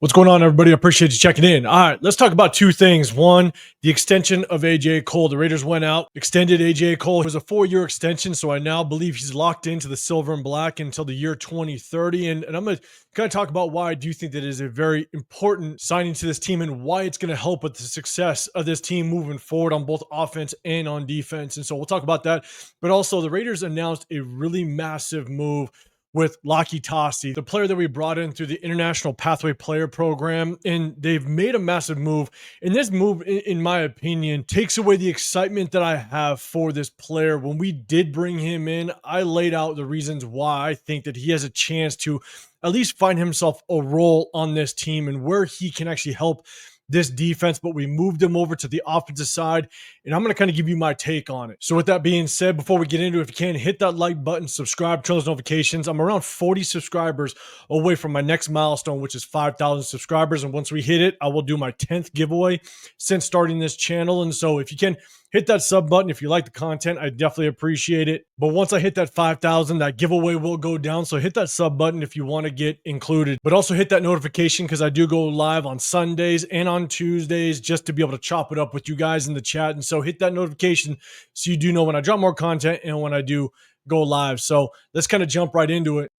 What's going on, everybody? I appreciate you checking in. All right, let's talk about two things. One, the extension of AJ Cole. The Raiders went out, extended AJ Cole. It was a 4-year extension, so I now believe he's locked into the silver and black until the year 2030. And I'm going to kind of talk about why I do think that is a very important signing to this team and why it's going to help with the success of this team moving forward on both offense and on defense. And so we'll talk about that. But also, the Raiders announced a really massive move with Laki Tassi, the player that we brought in through the International Pathway Player Program. And they've made a massive move. And this move, in my opinion, takes away the excitement that I have for this player. When we did bring him in, I laid out the reasons why I think that he has a chance to at least find himself a role on this team and where he can actually help this defense, but we moved him over to the offensive side, and I'm going to kind of give you my take on it. So with that being said, before we get into it, if you can, hit that like button, subscribe, turn those notifications. I'm around 40 subscribers away from my next milestone, which is 5,000 subscribers, and once we hit it, I will do my 10th giveaway since starting this channel. And so if you can, hit that sub button if you like the content. I definitely appreciate it. But once I hit that 5,000, that giveaway will go down. So hit that sub button if you want to get included. But also hit that notification because I do go live on Sundays and on Tuesdays just to be able to chop it up with you guys in the chat. And so hit that notification so you do know when I drop more content and when I do go live. So let's kind of jump right into it.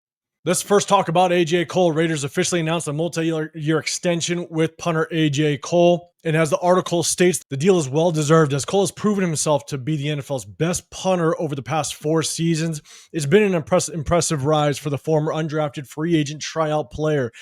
Let's first talk about AJ Cole. Raiders officially announced a multi-year extension with punter AJ Cole. And as the article states, the deal is well-deserved as Cole has proven himself to be the NFL's best punter over the past 4 seasons. It's been an impressive rise for the former undrafted free agent tryout player.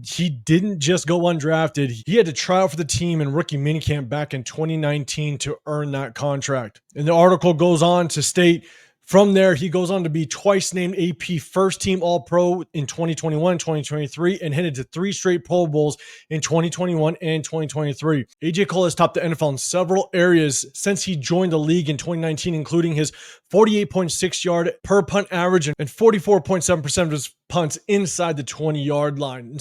He didn't just go undrafted. He had to try out for the team in rookie minicamp back in 2019 to earn that contract. And the article goes on to state, from there, he goes on to be twice named AP first team All-Pro in 2021, 2023, and headed to 3 straight Pro Bowls in 2021 and 2023. AJ Cole has topped the NFL in several areas since he joined the league in 2019, including his 48.6 yard per punt average and 44.7% of his punts inside the 20-yard line.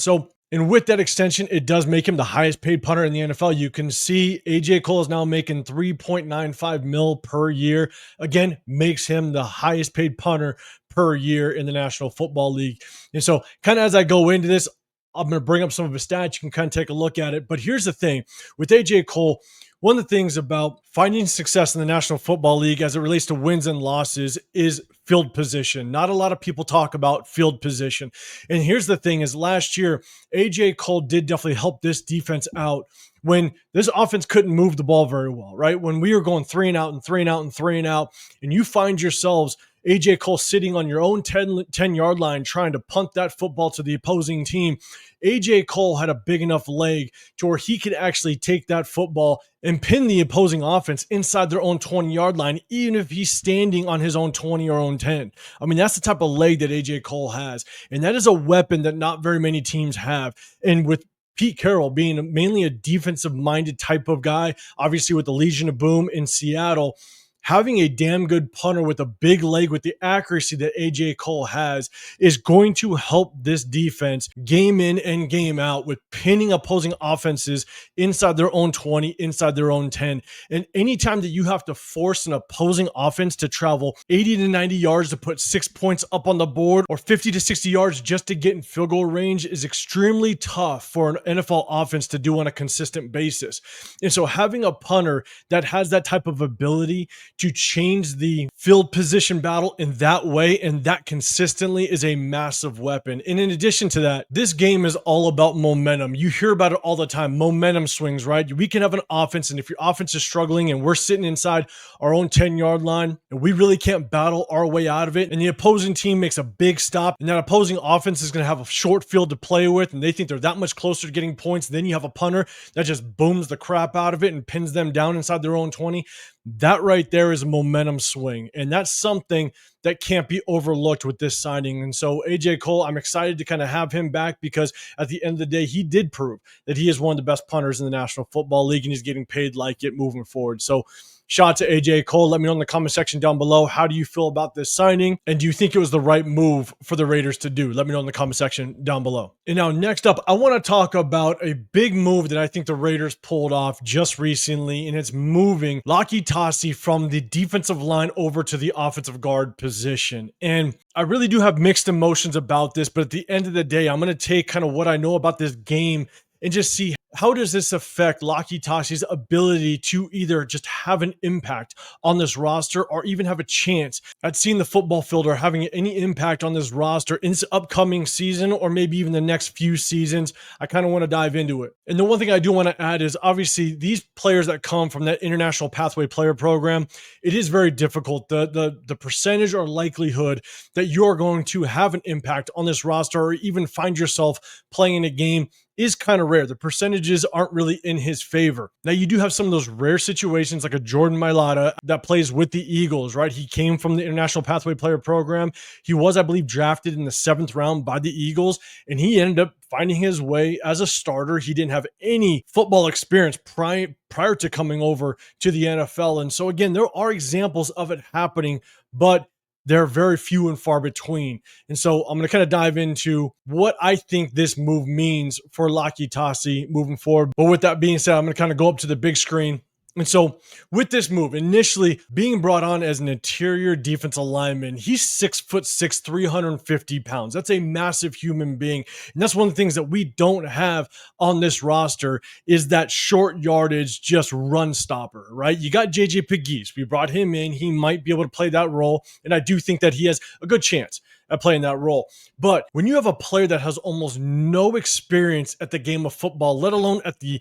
And with that extension, it does make him the highest paid punter in the NFL. You can see AJ Cole is now making $3.95 million per year. Again, makes him the highest paid punter per year in the National Football League. And so kind of as I go into this, I'm going to bring up some of his stats. You can kind of take a look at it. But here's the thing with AJ Cole. One of the things about finding success in the National Football League as it relates to wins and losses is field position. Not a lot of people talk about field position. And here's the thing is last year, AJ Cole did definitely help this defense out when this offense couldn't move the ball very well, right? When we were going 3 and out and 3 and out and 3 and out, and you find yourselves AJ Cole sitting on your own 10-yard line trying to punt that football to the opposing team. AJ Cole had a big enough leg to where he could actually take that football and pin the opposing offense inside their own 20-yard line, even if he's standing on his own 20 or own 10. I mean, that's the type of leg that AJ Cole has. And that is a weapon that not very many teams have. And with Pete Carroll being mainly a defensive-minded type of guy, obviously with the Legion of Boom in Seattle, having a damn good punter with a big leg with the accuracy that AJ Cole has is going to help this defense game in and game out with pinning opposing offenses inside their own 20, inside their own 10. And anytime that you have to force an opposing offense to travel 80 to 90 yards to put 6 points up on the board or 50 to 60 yards just to get in field goal range is extremely tough for an NFL offense to do on a consistent basis. And so having a punter that has that type of ability to change the field position battle in that way and that consistently is a massive weapon. And in addition to that, this game is all about momentum. You hear about it all the time, momentum swings, right? We can have an offense, and if your offense is struggling and we're sitting inside our own 10-yard line and we really can't battle our way out of it, and the opposing team makes a big stop, and that opposing offense is going to have a short field to play with, and they think they're that much closer to getting points, then you have a punter that just booms the crap out of it and pins them down inside their own 20. That right there is a momentum swing. And that's something that can't be overlooked with this signing. And so AJ Cole, I'm excited to kind of have him back because at the end of the day, he did prove that he is one of the best punters in the National Football League and he's getting paid like it moving forward. So Shout out to AJ Cole. Let me know in the comment section down below. How do you feel about this signing? And do you think it was the right move for the Raiders to do? Let me know in the comment section down below. And now next up, I want to talk about a big move that I think the Raiders pulled off just recently, and it's moving Laki Tassi from the defensive line over to the offensive guard position. And I really do have mixed emotions about this, but at the end of the day, I'm going to take kind of what I know about this game and just see how does this affect Laki Tassi's ability to either just have an impact on this roster or even have a chance at seeing the football field or having any impact on this roster in this upcoming season or maybe even the next few seasons. I kind of want to dive into it. And the one thing I do want to add is obviously these players that come from that International Pathway Player Program, it is very difficult. The percentage or likelihood that you're going to have an impact on this roster or even find yourself playing in a game is kind of rare. The percentages aren't really in his favor. Now, you do have some of those rare situations like a Jordan Mailata that plays with the Eagles, right? He came from the International Pathway Player Program. He was, I believe, drafted in the 7th round by the Eagles, and he ended up finding his way as a starter. He didn't have any football experience prior to coming over to the NFL. And so, again, there are examples of it happening, but they're very few and far between. And so I'm going to kind of dive into what I think this move means for Laki Tassi moving forward. But with that being said, I'm going to kind of go up to the big screen. And so with this move, initially being brought on as an interior defensive lineman, he's 6'6", 350 pounds. That's a massive human being. And that's one of the things that we don't have on this roster is that short yardage, just run stopper, right? You got JJ Pegues. We brought him in. He might be able to play that role. And I do think that he has a good chance at playing that role. But when you have a player that has almost no experience at the game of football, let alone at the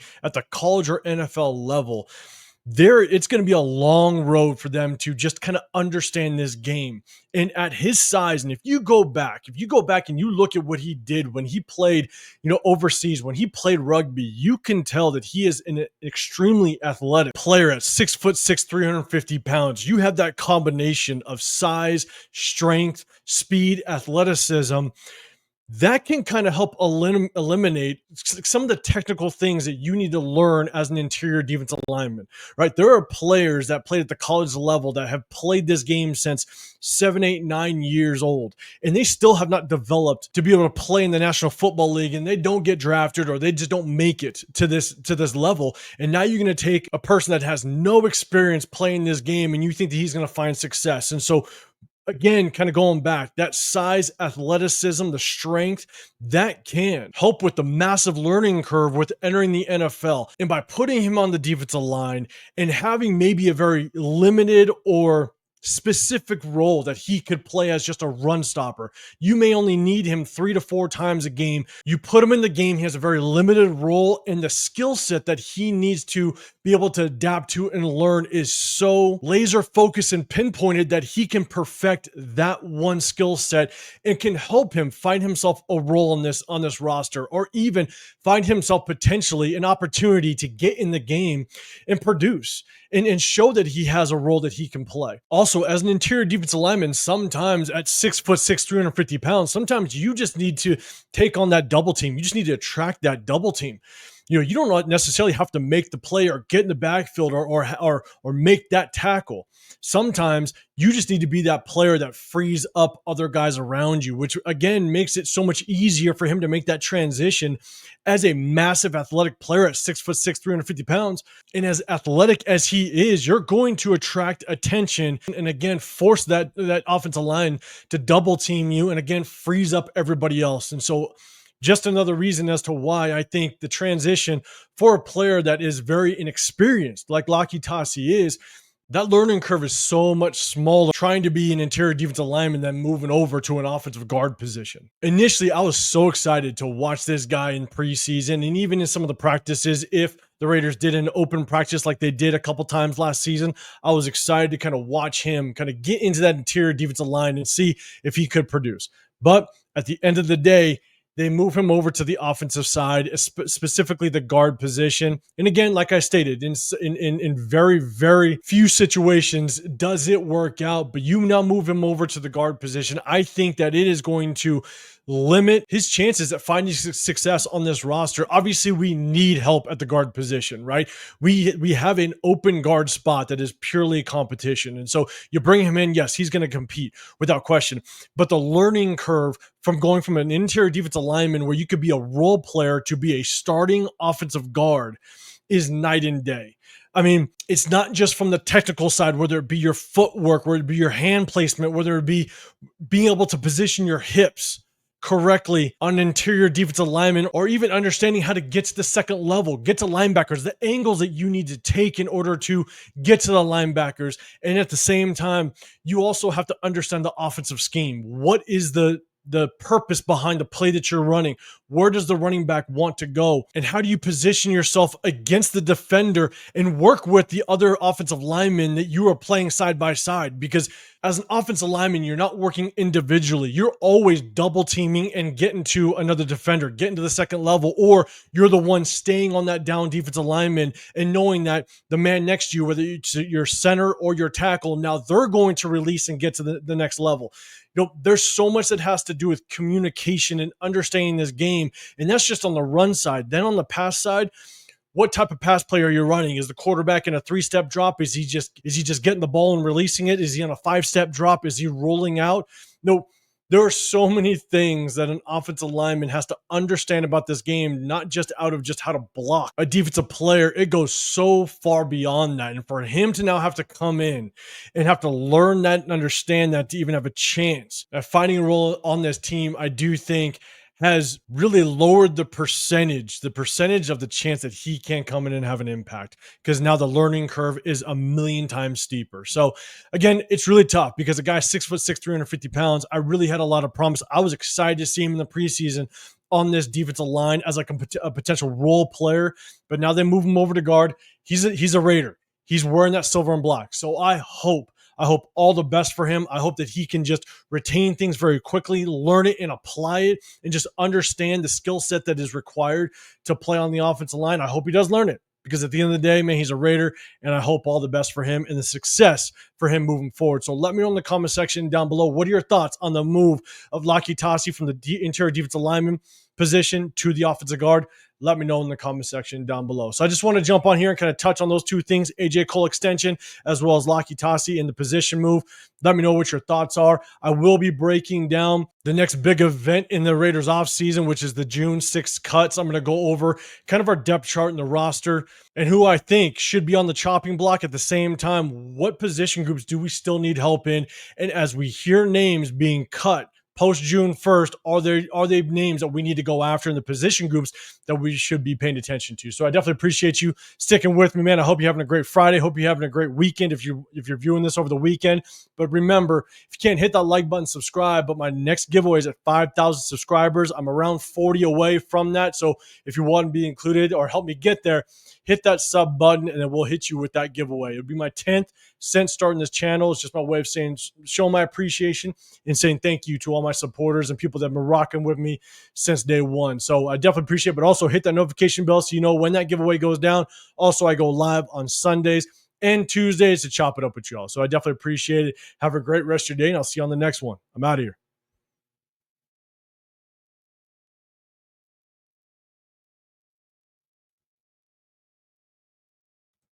college or NFL level, it's going to be a long road for them to just kind of understand this game. And at his size, and if you go back and you look at what he did when he played, overseas, when he played rugby, you can tell that he is an extremely athletic player at 6'6", 350 pounds. You have that combination of size, strength, speed, athleticism. That can kind of help eliminate some of the technical things that you need to learn as an interior defensive lineman, right? There are players that played at the college level that have played this game since 7, 8, 9 years old, and they still have not developed to be able to play in the National Football League, and they don't get drafted or they just don't make it to this level. And now you're going to take a person that has no experience playing this game, and you think that he's going to find success. And so again, kind of going back, that size, athleticism, the strength, that can help with the massive learning curve with entering the NFL. And by putting him on the defensive line and having maybe a very limited or specific role that he could play as just a run stopper. You may only need him 3 to 4 times a game. You put him in the game, he has a very limited role, and the skill set that he needs to be able to adapt to and learn is so laser focused and pinpointed that he can perfect that one skill set and can help him find himself a role on this roster, or even find himself potentially an opportunity to get in the game and produce and show that he has a role that he can play. Also, as an interior defensive lineman, sometimes at 6'6", 350 pounds, sometimes you just need to take on that double team. You just need to attract that double team. You don't necessarily have to make the play or get in the backfield or make that tackle. Sometimes you just need to be that player that frees up other guys around you, which again makes it so much easier for him to make that transition as a massive athletic player at 6'6", 350 pounds. And as athletic as he is, you're going to attract attention and again force that offensive line to double team you, and again frees up everybody else. And so just another reason as to why I think the transition for a player that is very inexperienced, like Laki Tassi is, that learning curve is so much smaller trying to be an interior defensive lineman than moving over to an offensive guard position. Initially, I was so excited to watch this guy in preseason and even in some of the practices. If the Raiders did an open practice like they did a couple times last season, I was excited to kind of watch him kind of get into that interior defensive line and see if he could produce. But at the end of the day, they move him over to the offensive side, specifically the guard position. And again, like I stated, in very, very few situations does it work out, but you now move him over to the guard position. I think that it is going to limit his chances at finding success on this roster. Obviously, we need help at the guard position, right? We have an open guard spot that is purely competition. And so you bring him in, yes, he's going to compete without question. But the learning curve from going from an interior defensive lineman where you could be a role player to be a starting offensive guard is night and day. I mean, it's not just from the technical side, whether it be your footwork, whether it be your hand placement, whether it be being able to position your hips correctly on an interior defensive lineman, or even understanding how to get to the second level, get to linebackers, the angles that you need to take in order to get to the linebackers. And at the same time, you also have to understand the offensive scheme. What is the purpose behind the play that you're running? Where does the running back want to go? And how do you position yourself against the defender and work with the other offensive linemen that you are playing side by side? Because as an offensive lineman, you're not working individually. You're always double teaming and getting to another defender, getting to the second level, or you're the one staying on that down defensive lineman and knowing that the man next to you, whether it's your center or your tackle, now they're going to release and get to the next level. There's so much that has to do with communication and understanding this game. And that's just on the run side. Then on the pass side, what type of pass play are you running? Is the quarterback in a 3-step drop? Is he just getting the ball and releasing it? Is he on a 5-step drop? Is he rolling out? No, there are so many things that an offensive lineman has to understand about this game, not just out of just how to block a defensive player. It goes so far beyond that. And for him to now have to come in and have to learn that and understand that to even have a chance at finding a role on this team, I do think has really lowered the percentage of the chance that he can come in and have an impact, because now the learning curve is a million times steeper. So again, it's really tough because a guy 6'6", 350 pounds, I really had a lot of promise. I was excited to see him in the preseason on this defensive line as like a potential role player, but now they move him over to guard. He's a Raider. He's wearing that silver and black. So I hope all the best for him. I hope that he can just retain things very quickly, learn it and apply it, and just understand the skill set that is required to play on the offensive line. I hope he does learn it, because at the end of the day, man, he's a Raider, and I hope all the best for him and the success for him moving forward. So let me know in the comment section down below, what are your thoughts on the move of Lasvegasraiders from the interior defensive lineman position to the offensive guard? Let me know in the comment section down below. So I just want to jump on here and kind of touch on those two things, AJ Cole extension, as well as Lasvegasraiders in the position move. Let me know what your thoughts are. I will be breaking down the next big event in the Raiders offseason, which is the June 6th cuts. I'm going to go over kind of our depth chart in the roster and who I think should be on the chopping block. At the same time, what position groups do we still need help in? And as we hear names being cut post June 1st, are they names that we need to go after in the position groups that we should be paying attention to? So I definitely appreciate you sticking with me, man. I hope you're having a great Friday. Hope you're having a great weekend if you're viewing this over the weekend. But remember, if you can't hit that like button, subscribe. But my next giveaway is at 5,000 subscribers. I'm around 40 away from that. So if you want to be included or help me get there, hit that sub button and then we'll hit you with that giveaway. It'll be my 10th since starting this channel. It's just my way of saying, showing my appreciation and saying thank you to all my supporters and people that have been rocking with me since day one. So I definitely appreciate it, but also hit that notification bell so you know when that giveaway goes down. Also, I go live on Sundays and Tuesdays to chop it up with y'all. So I definitely appreciate it. Have a great rest of your day, and I'll see you on the next one. I'm out of here.